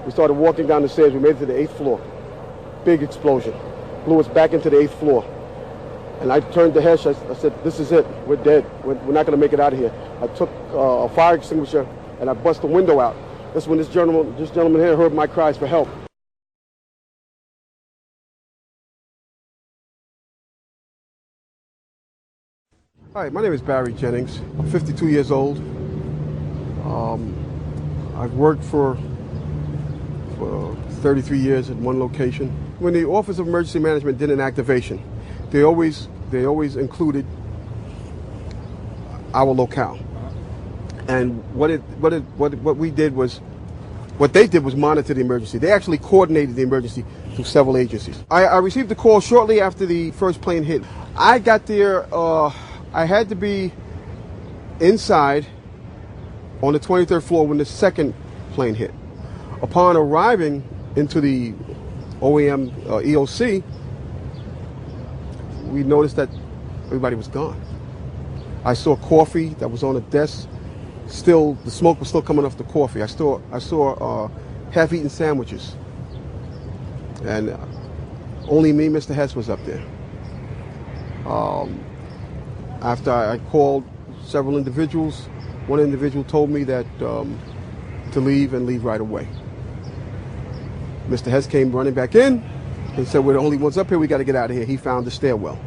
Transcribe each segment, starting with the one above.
We started walking down the stairs. We made it to the 8th floor. Big explosion. Blew us back into the 8th floor. And I turned to Hesh. I said, this is it. We're dead. We're not going to make it out of here. I took a fire extinguisher and I bust the window out. That's when this gentleman here heard my cries for help. Hi, my name is Barry Jennings. I'm 52 years old. I've worked for 33 years at one location. When the Office of Emergency Management did an activation, they always included our locale. And what they did was monitor the emergency. They actually coordinated the emergency through several agencies. I received the call shortly after the first plane hit. I got there. I had to be inside on the 23rd floor when the second plane hit. Upon arriving into the OEM EOC, we noticed that everybody was gone. I saw coffee that was on a desk. Still, the smoke was still coming off the coffee. I saw half-eaten sandwiches, and only me, Mr. Hess, was up there. After I called several individuals, one individual told me that to leave and leave right away. Mr. Hess came running back in and said, we're the only ones up here, we got to get out of here. He found the stairwell.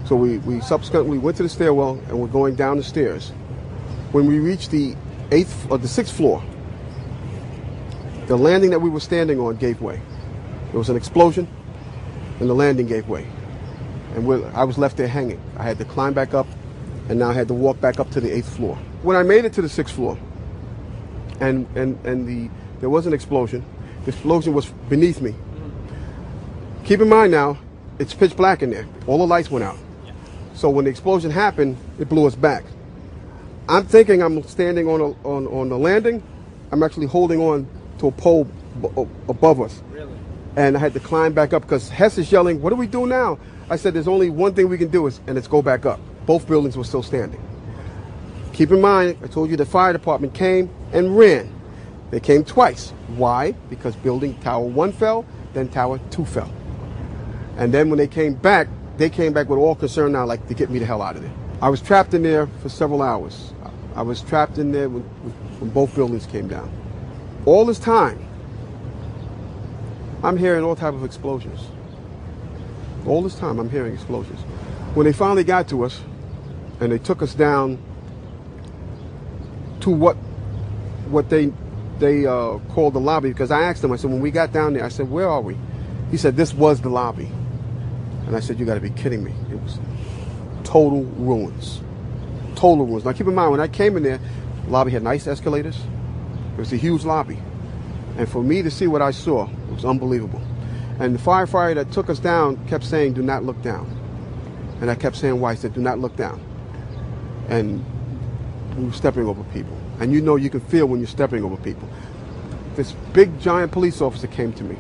So we subsequently went to the stairwell and we're going down the stairs. When we reached the 6th floor, the landing that we were standing on gave way. There was an explosion and the landing gave way. And I was left there hanging. I had to climb back up, and now I had to walk back up to the 8th floor. When I made it to the 6th floor, and there was an explosion. The explosion was beneath me. Keep in mind now, it's pitch black in there. All the lights went out. So when the explosion happened, it blew us back. I'm thinking I'm standing on the landing. I'm actually holding on to a pole above us. Really? And I had to climb back up because Hess is yelling, what do we do now? I said, there's only one thing we can do, and it's go back up. Both buildings were still standing. Keep in mind, I told you the fire department came and ran. They came twice. Why? Because building Tower 1 fell, then Tower 2 fell. And then when they came back with all concern now, like, to get me the hell out of there. I was trapped in there for several hours. I was trapped in there when both buildings came down. All this time, I'm hearing all types of explosions. All this time, I'm hearing explosions. When they finally got to us, and they took us down to what they called the lobby, because I asked them, I said, when we got down there, I said, where are we? He said, this was the lobby. And I said, you got to be kidding me. It was total ruins. Total ruins. Now, keep in mind, when I came in there, the lobby had nice escalators. It was a huge lobby. And for me to see what I saw, it was unbelievable. And the firefighter that took us down kept saying, do not look down. And I kept saying why. He said, do not look down. And we were stepping over people. And you know, you can feel when you're stepping over people. This big, giant police officer came to me.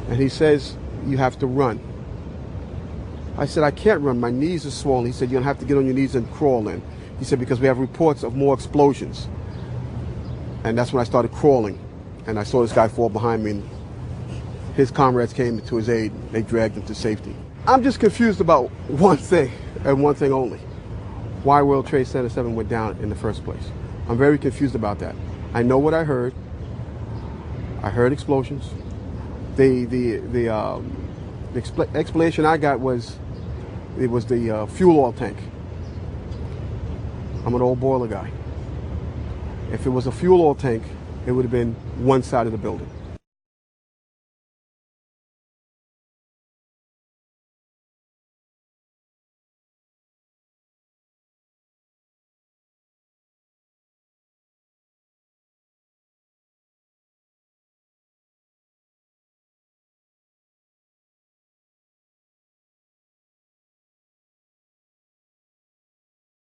And he says, you have to run. I said, I can't run. My knees are swollen. He said, you're going to have to get on your knees and crawl in. He said, because we have reports of more explosions. And that's when I started crawling. And I saw this guy fall behind me. And his comrades came to his aid. They dragged him to safety. I'm just confused about one thing, and one thing only. Why World Trade Center 7 went down in the first place. I'm very confused about that. I know what I heard. I heard explosions. The explanation I got was it was the fuel oil tank. I'm an old boiler guy. If it was a fuel oil tank, it would have been one side of the building.